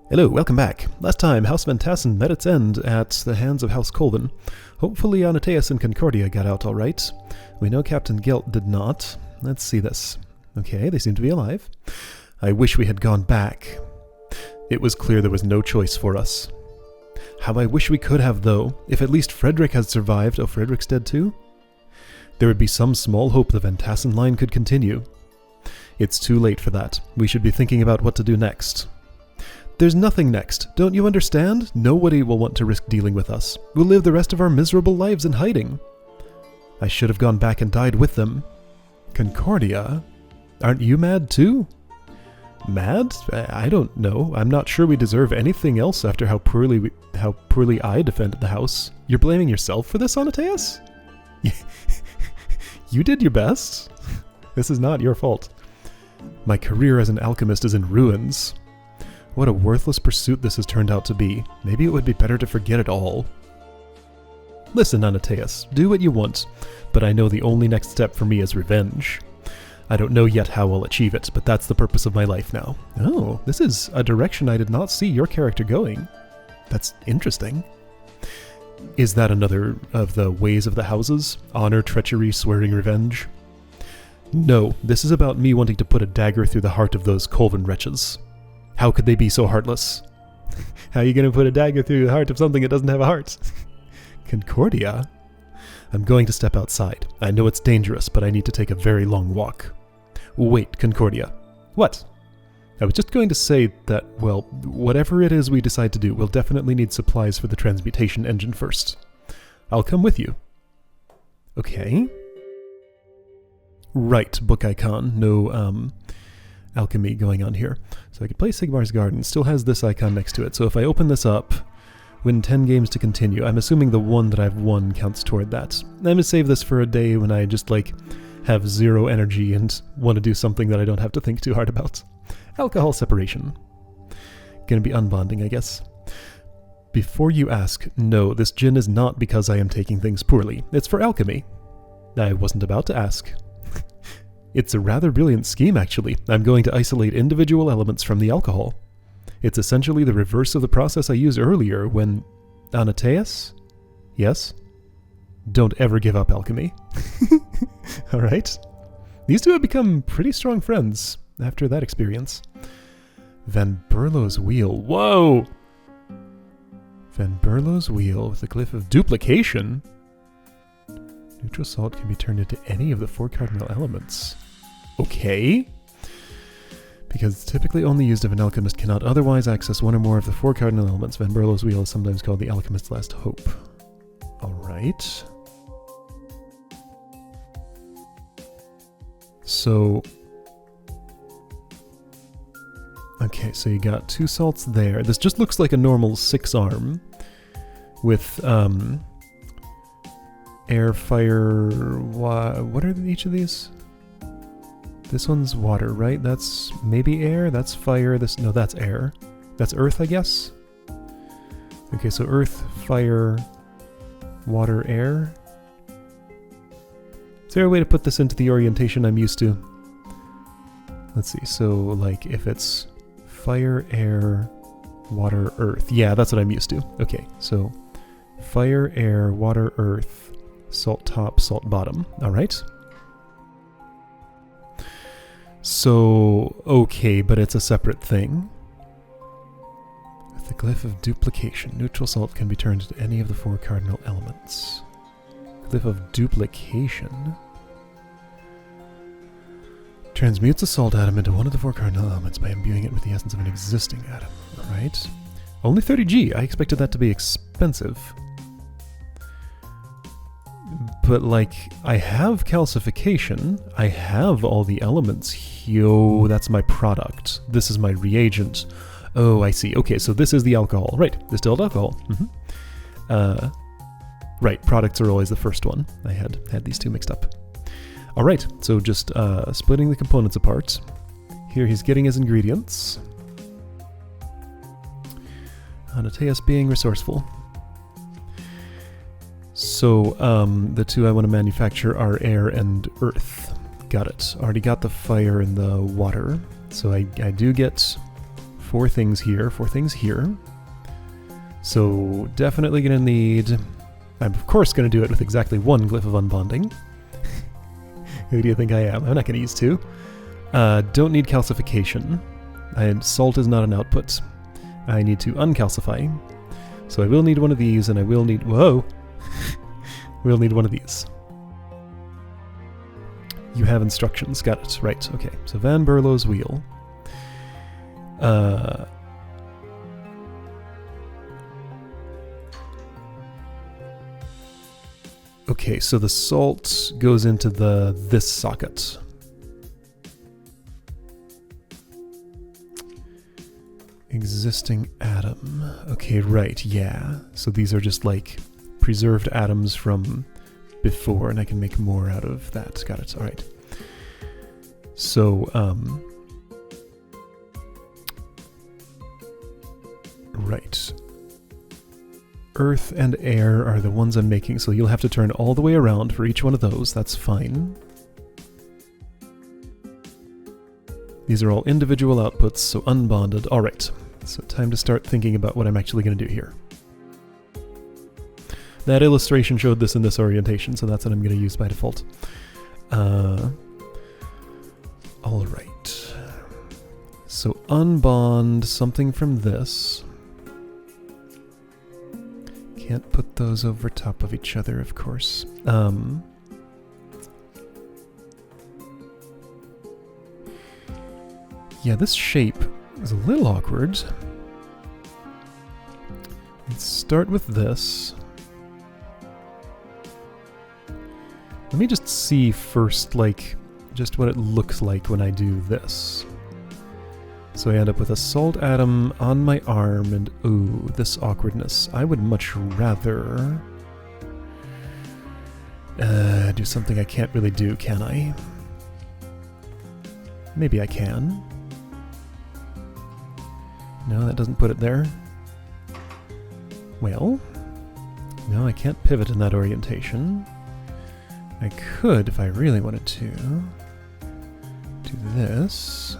Hello, welcome back. Last time, House Van Tassen met its end at the hands of House Colvin. Hopefully Anateus and Concordia got out alright. We know Captain Gelt did not. Let's see this. Okay, they seem to be alive. I wish we had gone back. It was clear there was no choice for us. How I wish we could have, though. If at least Frederick had survived. Oh, Frederick's dead too? There would be some small hope the Van Tassen line could continue. It's too late for that. We should be thinking about what to do next. There's nothing next. Don't you understand? Nobody will want to risk dealing with us. We'll live the rest of our miserable lives in hiding. I should have gone back and died with them. Concordia? Aren't you mad too? Mad? I don't know. I'm not sure we deserve anything else after how poorly I defended the house. You're blaming yourself for this, Anateus? You did your best. This is not your fault. My career as an alchemist is in ruins. What a worthless pursuit this has turned out to be. Maybe it would be better to forget it all. Listen, Anateus, do what you want, but I know the only next step for me is revenge. I don't know yet how I'll achieve it, but that's the purpose of my life now. Oh, this is a direction I did not see your character going. That's interesting. Is that another of the ways of the houses? Honor, treachery, swearing revenge? No, this is about me wanting to put a dagger through the heart of those Colvin wretches. How could they be so heartless? How are you going to put a dagger through the heart of something that doesn't have a heart? Concordia? I'm going to step outside. I know it's dangerous, but I need to take a very long walk. Wait, Concordia. What? I was just going to say that, well, whatever it is we decide to do, we'll definitely need supplies for the transmutation engine first. I'll come with you. Okay. Right, book icon. No, alchemy going on here. So I could play Sigmar's Garden. Still has this icon next to it. So if I open this up, win 10 games to continue. I'm assuming the one that I've won counts toward that. I'm going to save this for a day when I just, have zero energy and want to do something that I don't have to think too hard about. Alcohol separation. Gonna be unbonding, I guess. Before you ask, no, this gin is not because I am taking things poorly. It's for alchemy. I wasn't about to ask. It's a rather brilliant scheme, actually. I'm going to isolate individual elements from the alcohol. It's essentially the reverse of the process I used earlier when... Anateus? Yes? Don't ever give up alchemy. Alright. These two have become pretty strong friends after that experience. Van Berlo's Wheel. Whoa! Van Berlo's Wheel with the glyph of duplication. Neutral salt can be turned into any of the 4 cardinal elements. Okay. Because typically only used if an alchemist cannot otherwise access one or more of the 4 cardinal elements. Van Berlo's Wheel is sometimes called the alchemist's last hope. Alright. So... okay, so you got 2 salts there. This just looks like a normal 6-arm with, air, fire, what are each of these? This one's water, right? That's maybe air, that's fire, no, that's air. That's earth, I guess? Okay, so earth, fire, water, air. Is there a way to put this into the orientation I'm used to? Let's see, so if it's fire, air, water, earth. Yeah, that's what I'm used to. Okay, so fire, air, water, earth, salt top, salt bottom. Alright. So, okay, but it's a separate thing. With the glyph of duplication, neutral salt can be turned into any of the 4 cardinal elements. Glyph of duplication transmutes a salt atom into one of the 4 cardinal elements by imbuing it with the essence of an existing atom. Alright. Only 30G. I expected that to be expensive. But, I have calcification. I have all the elements. Yo, that's my product. This is my reagent. Oh, I see. Okay, so this is the alcohol. Right, distilled alcohol. Right, products are always the first one. I had these two mixed up. Alright, so just splitting the components apart. Here he's getting his ingredients. Anateus being resourceful. So, the 2 I want to manufacture are air and earth. Got it. Already got the fire and the water. So I do get 4 things here, 4 things here. So definitely going to need... I'm of course going to do it with exactly 1 glyph of unbonding. Who do you think I am? I'm not going to use 2. Don't need calcification. Salt is not an output. I need to uncalcify. So I will need one of these, and I will need... Whoa! We'll need one of these. You have instructions. Got it. Right. Okay. So Van Berlo's wheel. Okay, so the salt goes into this socket. Existing atom. Okay, right, yeah. So these are just like preserved atoms from before, and I can make more out of that. Got it. All right. So, right. Earth and air are the ones I'm making, so you'll have to turn all the way around for each one of those. That's fine. These are all individual outputs, so unbonded. All right. So time to start thinking about what I'm actually going to do here. That illustration showed this in this orientation, so that's what I'm going to use by default. All right. So unbond something from this. Can't put those over top of each other, of course. Yeah, this shape is a little awkward. Let's start with this. Let me just see first, like, just what it looks like when I do this. So I end up with a salt atom on my arm, and ooh, this awkwardness. I would much rather do something I can't really do, can I? Maybe I can. No, that doesn't put it there. Well, no, I can't pivot in that orientation. I could, if I really wanted to, do this.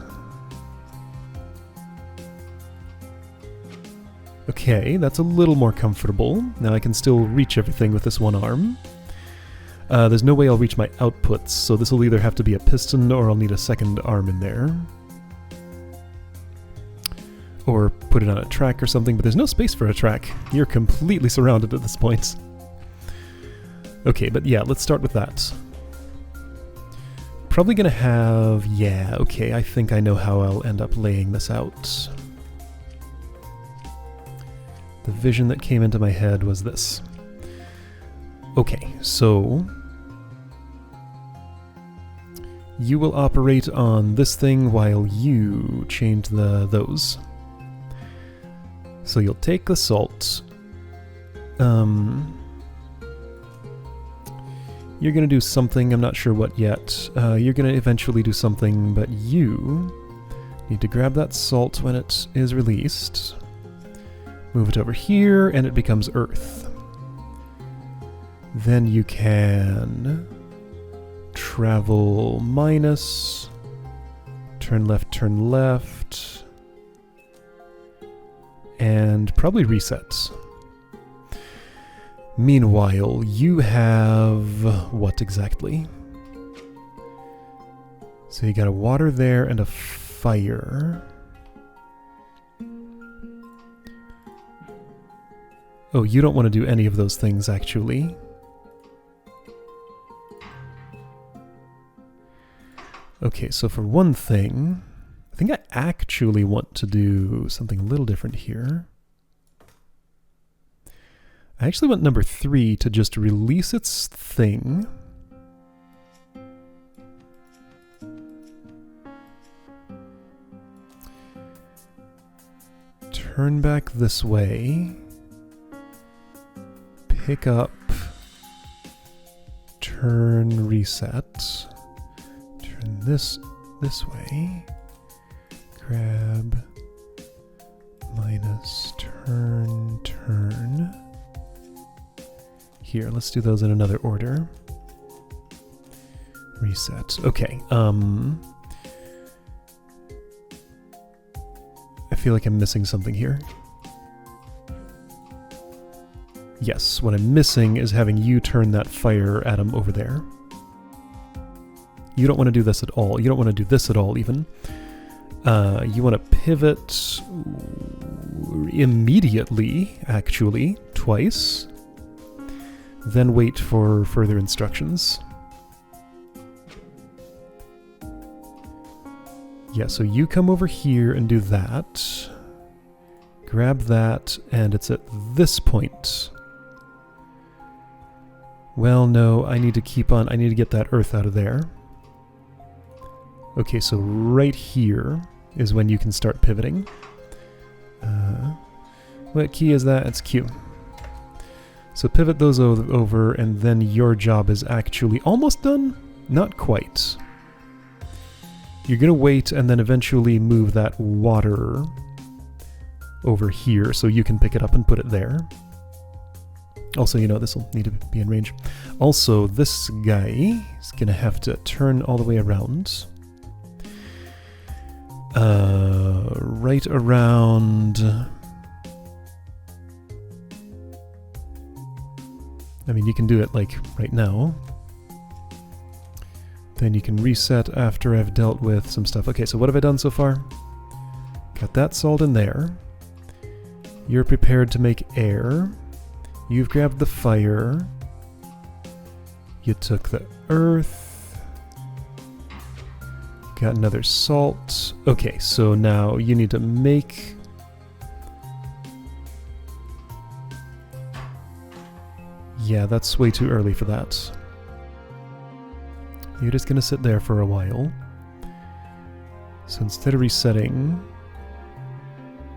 Okay, that's a little more comfortable. Now I can still reach everything with this one arm. There's no way I'll reach my outputs, so this will either have to be a piston or I'll need a second arm in there. Or put it on a track or something, but there's no space for a track. You're completely surrounded at this point. Okay, but yeah, let's start with that. Probably gonna have... yeah, okay, I think I know how I'll end up laying this out. The vision that came into my head was this. Okay, so... you will operate on this thing while you change those. So you'll take the salt. You're going to do something, I'm not sure what yet. You're going to eventually do something, but you need to grab that salt when it is released. Move it over here, and it becomes earth. Then you can travel minus, turn left, and probably reset. Meanwhile, you have what exactly? So you got a water there and a fire. Oh, you don't want to do any of those things, actually. Okay, so for one thing, I think I actually want to do something a little different here. I actually want number 3 to just release its thing. Turn back this way. Pick up. Turn reset. Turn this way. Grab. Minus. Turn. Here, let's do those in another order. Reset. Okay. I feel like I'm missing something here. Yes, what I'm missing is having you turn that fire atom over there. You don't want to do this at all. You don't want to do this at all, even. You want to pivot immediately, actually, twice. Then wait for further instructions. Yeah, so you come over here and do that. Grab that, and it's at this point. Well, no, I need to keep on. I need to get that earth out of there. Okay, so right here is when you can start pivoting. What key is that? It's Q. So pivot those over, and then your job is actually almost done? Not quite. You're going to wait and then eventually move that water over here so you can pick it up and put it there. Also, you know, this will need to be in range. Also, this guy is going to have to turn all the way around. Right around... I mean, you can do it, like, right now. Then you can reset after I've dealt with some stuff. Okay, so what have I done so far? Got that salt in there. You're prepared to make air. You've grabbed the fire. You took the earth. Got another salt. Okay, so now you need to make... Yeah, that's way too early for that. You're just gonna sit there for a while. So instead of resetting...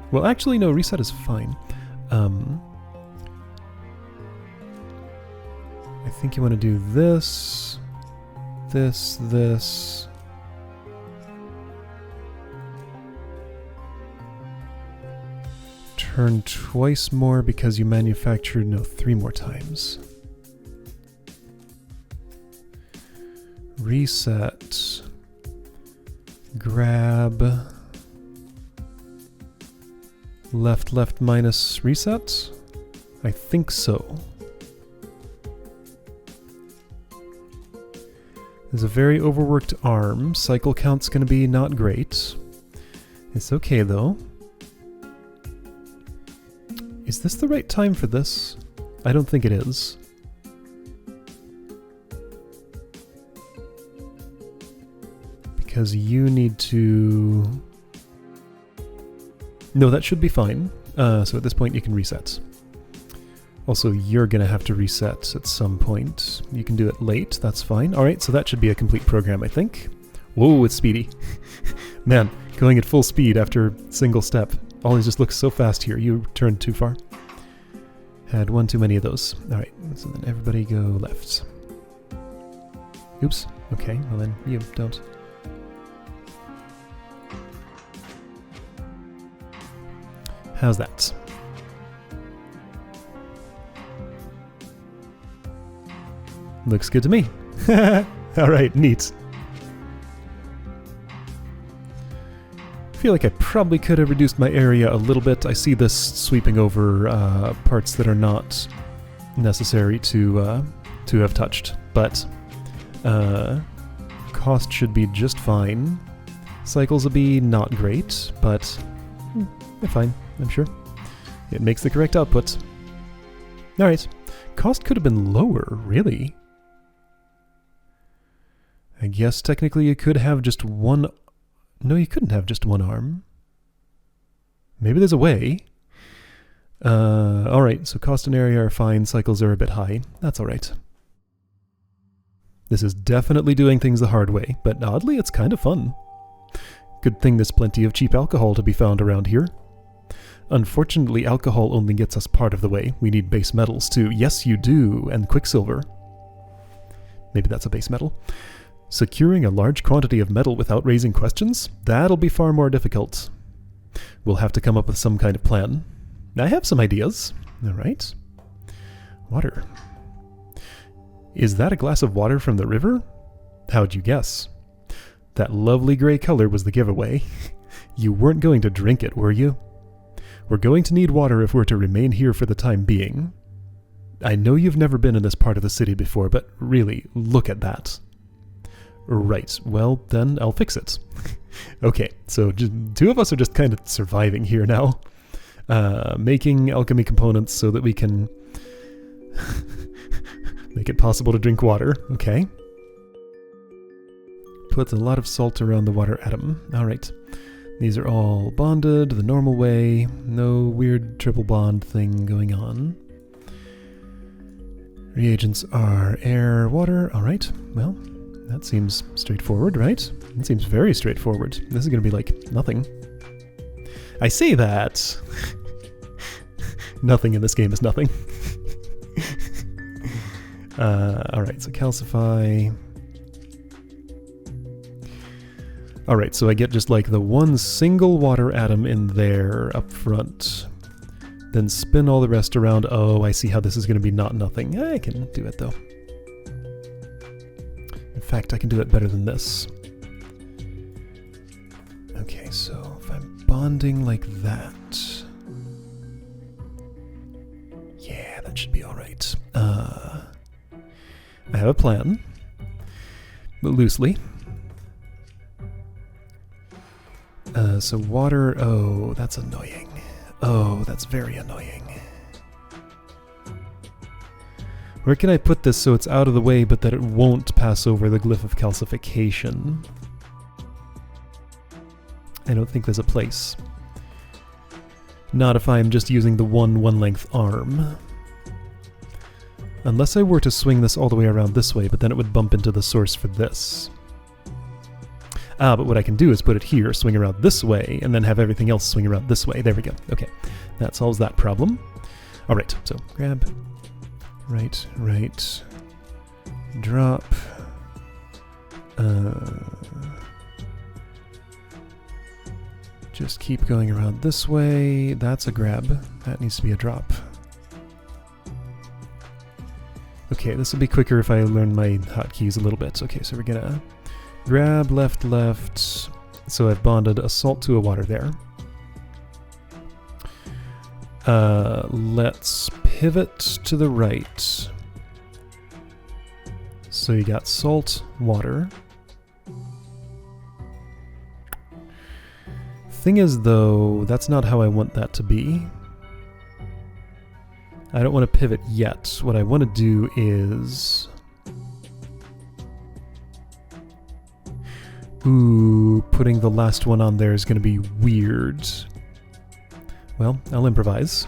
Well, actually, no, reset is fine. I think you want to do this, this. Turn twice more because you manufactured, no, 3 more times. Reset. Grab. Left minus reset? I think so. There's a very overworked arm. Cycle count's gonna be not great. It's okay though. Is this the right time for this? I don't think it is. Because you need to... No, that should be fine. So at this point you can reset. Also, you're gonna have to reset at some point. You can do it late, that's fine. Alright, so that should be a complete program, I think. Whoa, it's speedy. Man, going at full speed after single step. Always just looks so fast here. You turned too far. Had one too many of those. Alright, so then everybody go left. Oops. Okay, well then you don't. How's that? Looks good to me. Alright, neat. I feel like I probably could have reduced my area a little bit. I see this sweeping over parts that are not necessary to have touched, but cost should be just fine. Cycles will be not great, but they're fine, I'm sure. It makes the correct output. Alright. Cost could have been lower, really. I guess technically you could have just one... No, you couldn't have just one arm. Maybe there's a way. Alright, so cost and area are fine, cycles are a bit high. That's alright. This is definitely doing things the hard way, but oddly it's kind of fun. Good thing there's plenty of cheap alcohol to be found around here. Unfortunately, alcohol only gets us part of the way. We need base metals too. Yes, you do, and quicksilver. Maybe that's a base metal. Securing a large quantity of metal without raising questions? That'll be far more difficult. We'll have to come up with some kind of plan. I have some ideas. Alright. Water. Is that a glass of water from the river? How'd you guess? That lovely gray color was the giveaway. You weren't going to drink it, were you? We're going to need water if we're to remain here for the time being. I know you've never been in this part of the city before, but really, look at that. Right, well, then I'll fix it. Okay, so two of us are just kind of surviving here now. Making alchemy components so that we can make it possible to drink water. Okay. Puts a lot of salt around the water atom. Alright. These are all bonded the normal way. No weird triple bond thing going on. Reagents are air, water. Alright, well, that seems straightforward, right? It seems very straightforward. This is going to be like nothing. I say that. Nothing in this game is nothing. Alright, so calcify. Alright, so I get just like the one single water atom in there up front. Then spin all the rest around. Oh, I see how this is going to be not nothing. I can do it though. In fact, I can do it better than this. Okay, so if I'm bonding like that... yeah, that should be alright. I have a plan. But loosely. So water... oh, that's annoying. Oh, that's very annoying. Where can I put this so it's out of the way but that it won't pass over the glyph of calcification? I don't think there's a place. Not if I'm just using the one-length arm. Unless I were to swing this all the way around this way, but then it would bump into the source for this. Ah, but what I can do is put it here, swing around this way, and then have everything else swing around this way. There we go. Okay, that solves that problem. Alright, so grab, right, drop, just keep going around this way. That's a grab. That needs to be a drop. Okay, this will be quicker if I learn my hotkeys a little bit. Okay, so we're gonna grab, left. So I've bonded a salt to a water there. Let's pivot to the right. So you got salt, water. Thing is, though, that's not how I want that to be. I don't want to pivot yet. What I want to do is... ooh, putting the last one on there is going to be weird. Well, I'll improvise.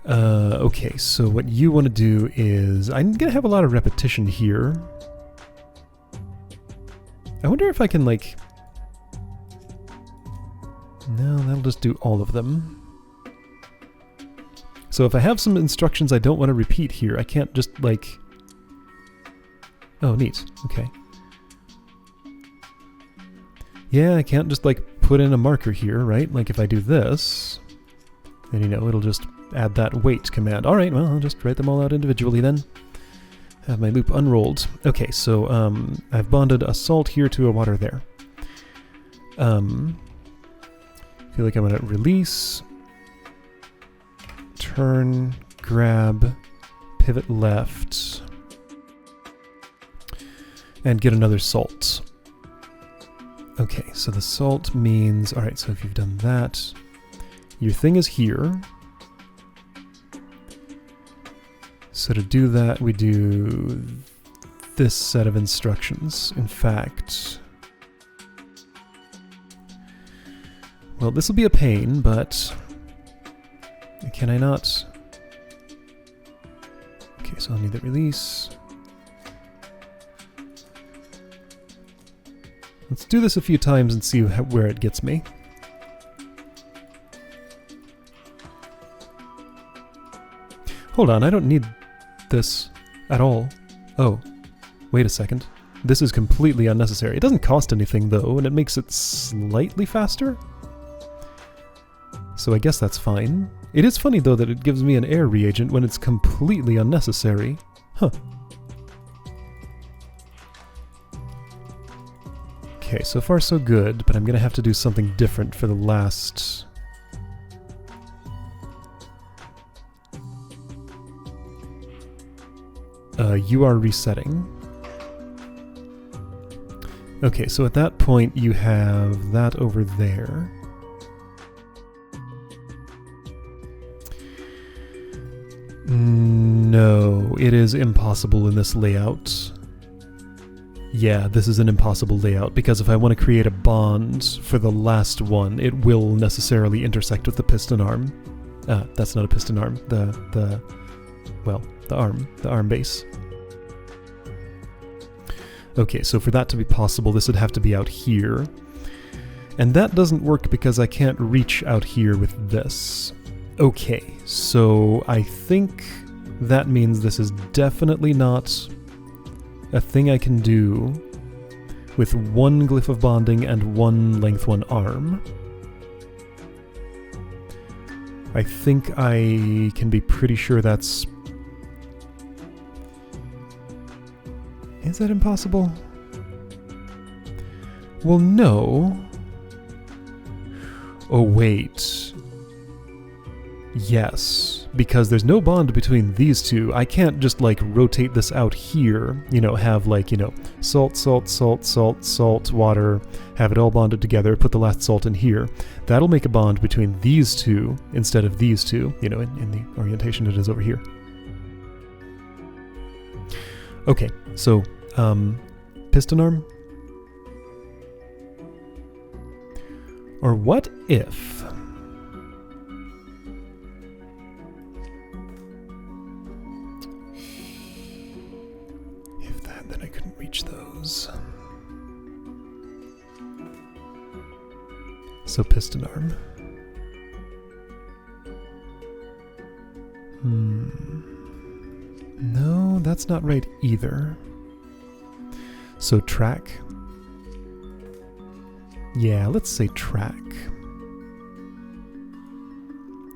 Okay, so what you want to do is... I'm going to have a lot of repetition here. I wonder if I can, like... no, that'll just do all of them. So if I have some instructions I don't want to repeat here, I can't just, like... oh, neat. Okay. Yeah, I can't just, like, put in a marker here, right? Like, if I do this, then, you know, it'll just add that wait command. Alright, well, I'll just write them all out individually then. Have my loop unrolled. Okay, so, I've bonded a salt here to a water there. Feel like I'm gonna release, turn, grab, pivot left, and get another salt. Okay, so the salt means... alright, so if you've done that, your thing is here. So to do that, we do this set of instructions. In fact... well, this will be a pain, but... can I not... okay, so I'll need that release... let's do this a few times and see where it gets me. Hold on, I don't need this at all. Oh, wait a second. This is completely unnecessary. It doesn't cost anything though, and it makes it slightly faster. So I guess that's fine. It is funny though that it gives me an air reagent when it's completely unnecessary. Huh. Okay, so far so good, but I'm going to have to do something different for the last... you are resetting. Okay, so at that point you have that over there. No, it is impossible in this layout. Yeah, this is an impossible layout, because if I want to create a bond for the last one, it will necessarily intersect with the piston arm. That's not a piston arm. The arm base. Okay, so for that to be possible, this would have to be out here. And that doesn't work because I can't reach out here with this. Okay, so I think that means this is definitely not a thing I can do with one glyph of bonding and one length 1 arm. I think I can be pretty sure that's... Is that impossible? Well, no. Oh, wait. Yes, because there's no bond between these two. I can't just, like, rotate this out here, you know, have, like, you know, salt, salt, salt, salt, salt, water, have it all bonded together, put the last salt in here. That'll make a bond between these two instead of these two, you know, in the orientation it is over here. Okay, so, piston arm? Or what if... then I couldn't reach those. So piston arm. No, that's not right either. So track. Yeah, let's say track.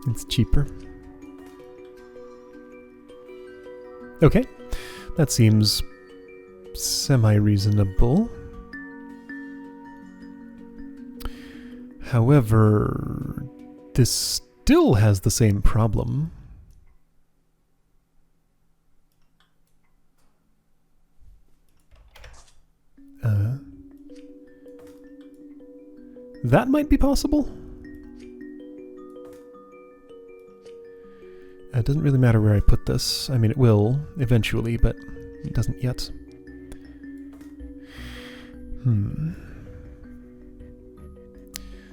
It's cheaper. Okay, that seems semi-reasonable. However, this still has the same problem. That might be possible. It doesn't really matter where I put this. I mean, it will eventually, but it doesn't yet.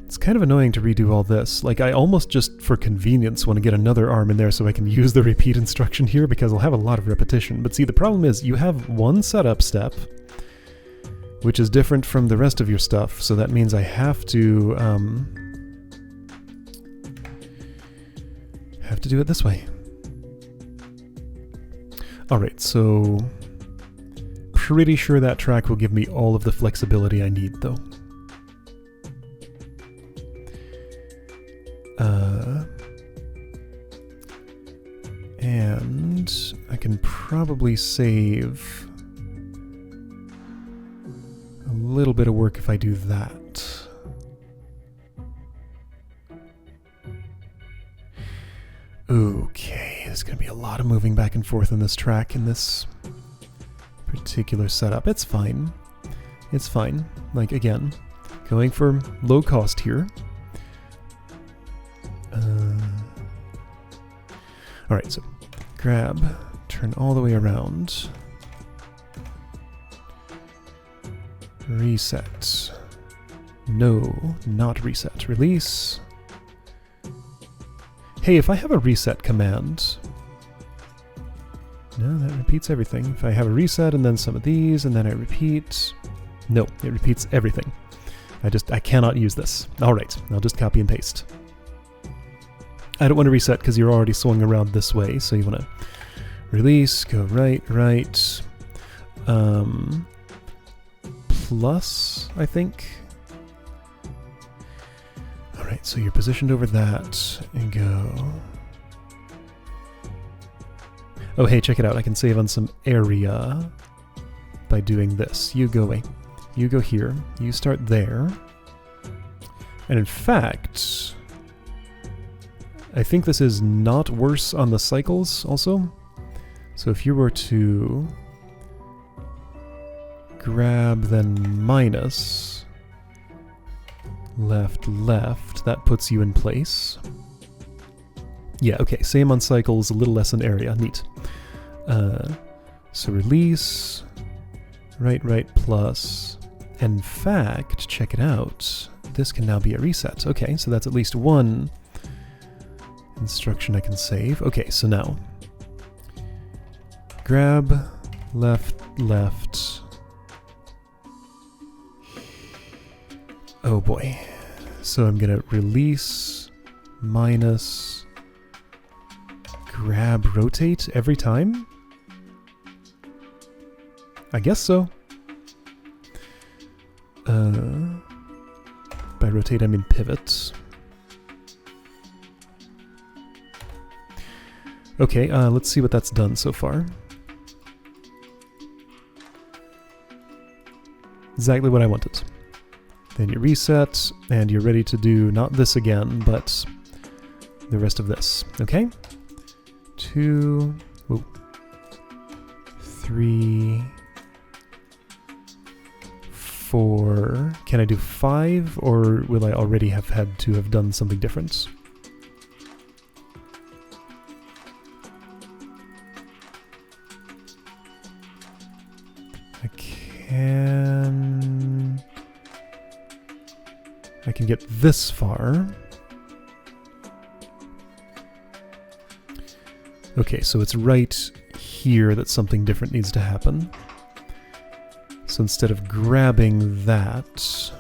It's kind of annoying to redo all this. Like, I almost just, for convenience, want to get another arm in there so I can use the repeat instruction here, because I'll have a lot of repetition. But see, the problem is, you have one setup step, which is different from the rest of your stuff, so that means I have to do it this way. Alright, so... pretty sure that track will give me all of the flexibility I need, though. And I can probably save a little bit of work if I do that. Okay, there's going to be a lot of moving back and forth on this track in this particular setup. It's fine. It's fine. Like, again, going for low cost here. Alright, so grab, turn all the way around. Reset. No, not reset. Release. Hey, if I have a reset command... No, that repeats everything. If I have a reset and then some of these, and then I repeat... No, it repeats everything. I cannot use this. Alright, I'll just copy and paste. I don't want to reset because you're already swung around this way, so you want to release, go right, right. Plus, I think. Alright, so you're positioned over that, and go... Oh, hey, check it out. I can save on some area by doing this. You go away. you go here, you start there. And in fact, I think this is not worse on the cycles also. So if you were to grab, then minus, left, left, that puts you in place. Yeah, okay, same on cycles, a little less in area, neat. So release, right, right, plus. In fact, check it out, this can now be a reset. Okay, so that's at least one instruction I can save. Okay, so now, grab, left, left. Oh boy. So I'm gonna release, minus, grab, rotate every time? I guess so. By rotate I mean pivot. Okay, let's see what that's done so far. Exactly what I wanted. Then you reset, and you're ready to do not this again, but the rest of this. Okay? 2, 3, 4. Can I do 5, or will I already have had to have done something different? I can get this far. Okay, so it's right here that something different needs to happen. So instead of grabbing that,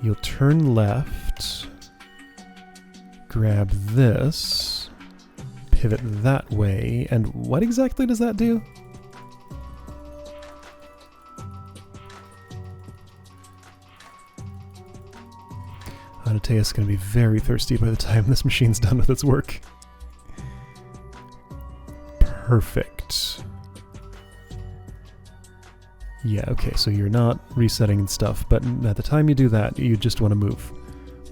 you'll turn left, grab this, pivot that way, and what exactly does that do? Anatea's going to be very thirsty by the time this machine's done with its work. Perfect. Yeah, okay, so you're not resetting and stuff, but at the time you do that, you just want to move.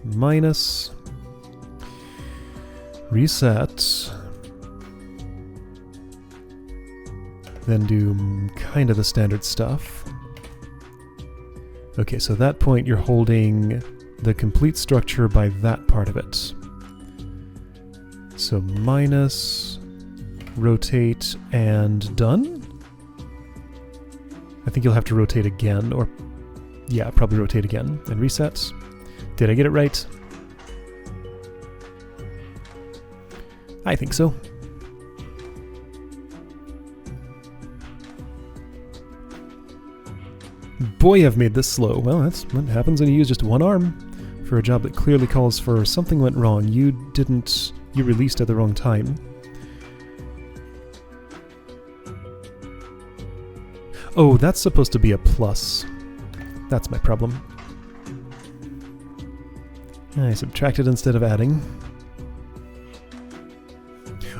Minus. Reset. Then do kind of the standard stuff. Okay, so at that point you're holding the complete structure by that part of it. So minus, rotate, and done? I think you'll have to rotate again, or yeah, probably rotate again, and reset. Did I get it right? I think so. Boy, I've made this slow. Well, that's what happens when you use just one arm for a job that clearly calls for something went wrong. You released at the wrong time. Oh, that's supposed to be a plus. That's my problem. I subtracted instead of adding.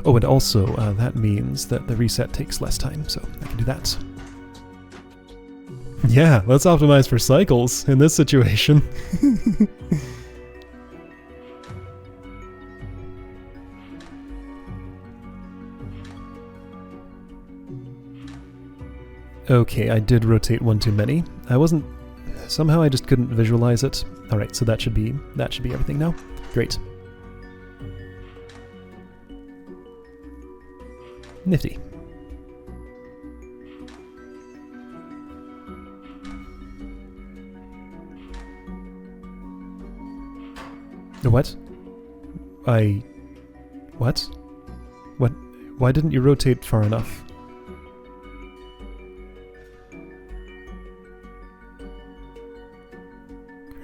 Oh, and also, that means that the reset takes less time, so I can do that. Yeah, let's optimize for cycles in this situation. Okay, I did rotate one too many. Somehow I just couldn't visualize it. Alright, so that should be everything now. Great. Nifty. What? What? What? Why didn't you rotate far enough?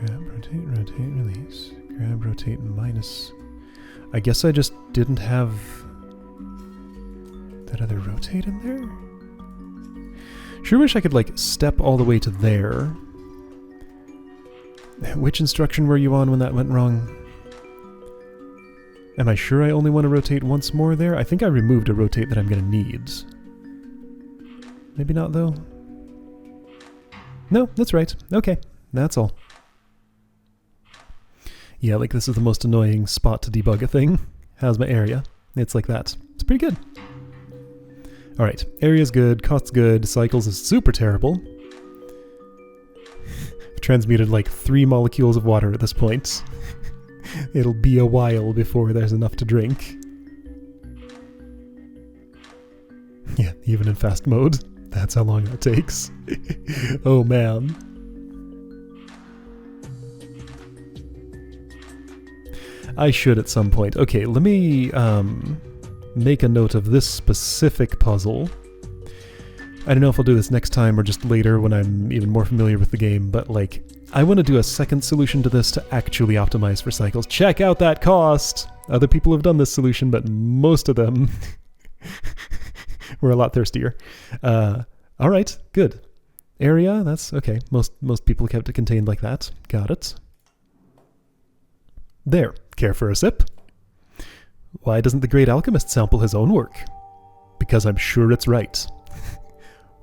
Grab, rotate, rotate, release. Grab, rotate, minus. I guess I just didn't have that other rotate in there? Sure wish I could, like, step all the way to there. Which instruction were you on when that went wrong? Am I sure I only want to rotate once more there? I think I removed a rotate that I'm going to need. Maybe not, though. No, that's right. Okay, that's all. Yeah, like this is the most annoying spot to debug a thing. How's my area? It's like that. It's pretty good. Alright, area's good, cost's good, cycles is super terrible. I've transmuted like 3 molecules of water at this point. It'll be a while before there's enough to drink. Yeah, even in fast mode. That's how long that takes. Oh man. I should at some point. Okay, let me make a note of this specific puzzle. I don't know if I'll do this next time or just later when I'm even more familiar with the game, but like, I want to do a second solution to this to actually optimize for cycles. Check out that cost! Other people have done this solution, but most of them were a lot thirstier. Alright, good. Area, that's okay. Most people kept it contained like that. Got it. There. Care for a sip? Why doesn't the great alchemist sample his own work? Because I'm sure it's right.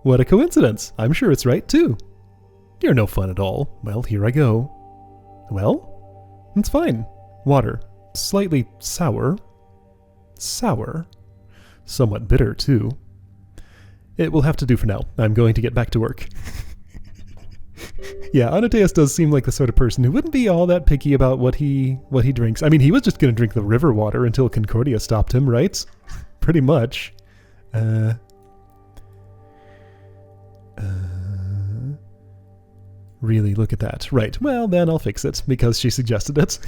What a coincidence. I'm sure it's right too. You're no fun at all. Well, here I go. Well, it's fine. Water. Slightly sour. Sour. Somewhat bitter too. It will have to do for now. I'm going to get back to work. Yeah, Anateus does seem like the sort of person who wouldn't be all that picky about what he drinks. I mean, he was just going to drink the river water until Concordia stopped him, right? Pretty much. Really, look at that. Right, well, then I'll fix it, because she suggested it.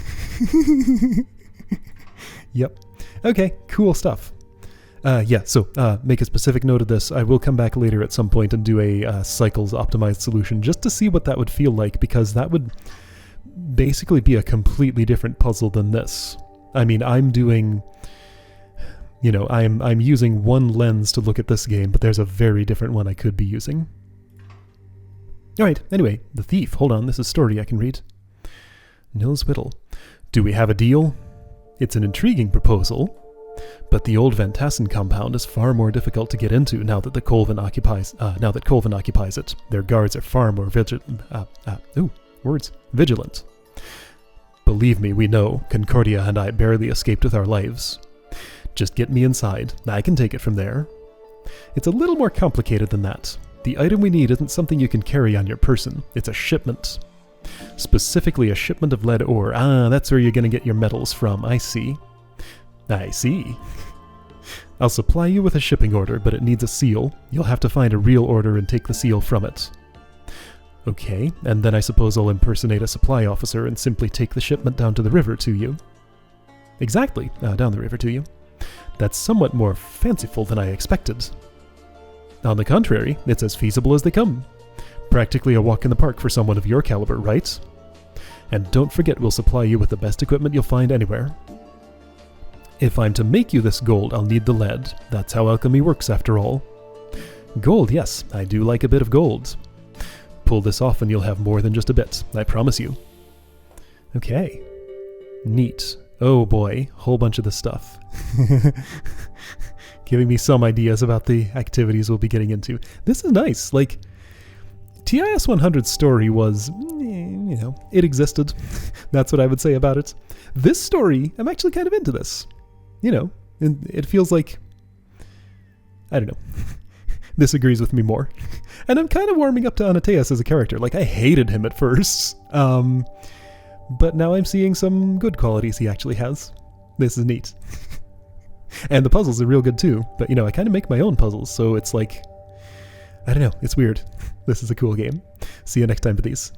Yep. Okay, cool stuff. Yeah, so make a specific note of this. I will come back later at some point and do a cycles optimized solution just to see what that would feel like, because that would basically be a completely different puzzle than this. I mean, I'm doing, you know, I'm using one lens to look at this game, but there's a very different one I could be using. Alright, anyway, the thief. Hold on, this is a story I can read. Nils Whittle. Do we have a deal? It's an intriguing proposal. But the old Van Tassen compound is far more difficult to get into now that Colvin occupies it. Their guards are far more vigilant. Believe me, we know. Concordia and I barely escaped with our lives. Just get me inside. I can take it from there. It's a little more complicated than that. The item we need isn't something you can carry on your person. It's a shipment. Specifically a shipment of lead ore. Ah, that's where you're going to get your metals from. I see. I see. I'll supply you with a shipping order, but it needs a seal. You'll have to find a real order and take the seal from it. Okay, and then I suppose I'll impersonate a supply officer and simply take the shipment down to the river to you. Exactly, down the river to you. That's somewhat more fanciful than I expected. On the contrary, it's as feasible as they come. Practically a walk in the park for someone of your caliber, right? And don't forget we'll supply you with the best equipment you'll find anywhere. If I'm to make you this gold, I'll need the lead. That's how alchemy works, after all. Gold, yes, I do like a bit of gold. Pull this off and you'll have more than just a bit, I promise you. Okay. Neat. Oh boy, whole bunch of this stuff. Giving me some ideas about the activities we'll be getting into. This is nice, like, TIS 100's story was, you know, it existed. That's what I would say about it. This story, I'm actually kind of into this. You know, it feels like, I don't know, this agrees with me more. And I'm kind of warming up to Anateus as a character. Like, I hated him at first, but now I'm seeing some good qualities he actually has. This is neat. And the puzzles are real good too, but you know, I kind of make my own puzzles, so it's like, I don't know, it's weird. This is a cool game. See you next time for these.